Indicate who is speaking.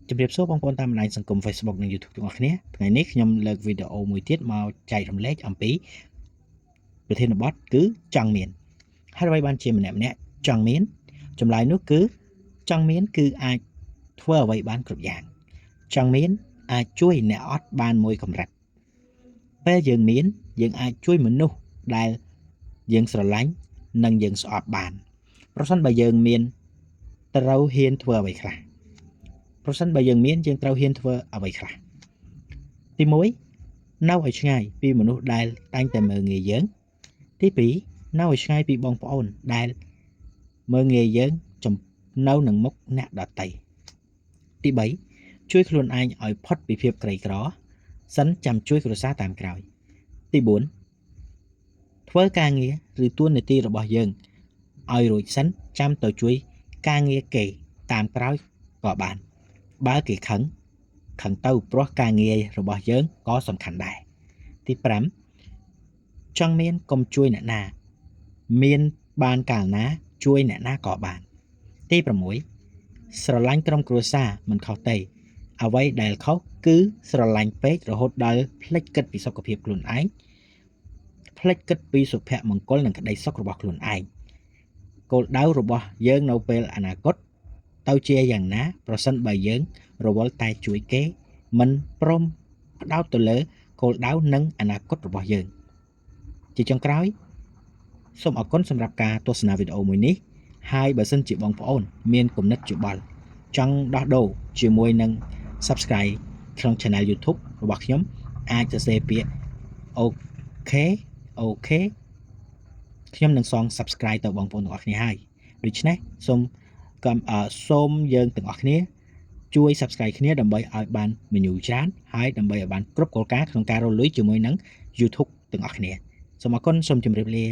Speaker 1: ជំរាបសួរបងប្អូនតាមបណ្ដាញសង្គម Facebook និង YouTube ទាំងអស់គ្នាថ្ងៃនេះខ្ញុំលើកវីដេអូមួយទៀតមកចែករំលែកអំពីប្រធានបទគឺចង់មានហើយអ្វីបានជាម្នាក់ចង់មានចម្លើយនោះគឺចង់មានគឺអាចធ្វើអ្វីបានគ្រប់យ៉ាងចង់មានអាចជួយអ្នកអត់បានមួយកម្រិតពេលយើងមានយើងអាចជួយមនុស្សដែលយើងស្រឡាញ់និងយើងស្អប់បានប្រសិនបើយើងមានត្រូវហ៊ានធ្វើអ្វីខ្លះប្រសិនបើយើងមានយើងត្រូវហ៊ានធ្វើអ្វីខ្លះទី1នៅឲ្យឆ្ងាយពីមនុស្សដែលតែងតែមើលងាយយើងទី2នៅឲ្យឆ្ងាយពីបងប្អូនដែលមើលងាយយើងនៅនឹងមុខអ្នកដទៃទី3ជួយខ្លួនឯងឲ្យផុតពីភាពក្រីក្រសិនចាំជួយគ្រួសារតាមក្រោយទី4ធ្វើការងារឬទួនាទីរបស់យើងឲ្យរួចសិនចាំទៅជួយការងារគេតាមក្រោយក៏បានបើគេខឹងទៅព្រោះការងាររបស់យើងក៏សំខាន់ដែរទី5ចង់មានកុំជួយអ្នកណាមានបានកាលណាជួយអ្នកណាក៏បានទី6ស្រឡាញ់ក្រុមគ្រួសារមិនខុសទេអ្វីដែលខុសគឺស្រឡាញ់ពេករហូតដល់ភ្លេចគិតពីសុខភាពខ្លួនឯងភ្លេចគិតពីសុភមង្គលនិងក្តីសុខរបស់ខ្លួនឯងគោលដៅរបស់យើងនៅពេលអនាគតទៅជាយ៉ាងណាប្រសិនបើយើងរវល់តែជួយគេមិនព្រមផ្ដោតទៅលើគោលដៅនិងអនាគតរបស់យើងជាចុងក្រោយសូមអរគុណសម្រាប់ការទស្សនាវីដេអូមួយនេះហើយបើសិនជាបងប្អូនមានគំនិតយោបល់ចង់ដោះដូរជាមួយនឹង Subscribe ក្នុង Channel YouTube របស់ខ្ញុំអាចសរសេរពាក្យអូខេខ្ញុំនឹងសង Subscribe ទៅបងប្អូនទាំងអស់គ្នាហើយដូច្នេះសូមយើងទាំងអស់គ្នាជួយ Subscribe គ្នាដើម្បីឲ្យបាន menu ច្រើនហើយដើម្បីឲ្យបានគ្រប់គោលការណ៍ក្នុងការរកលុយជាមួយនឹង YouTube ទាំងអស់គ្នាសូមអរគុណសូមជម្រាបលា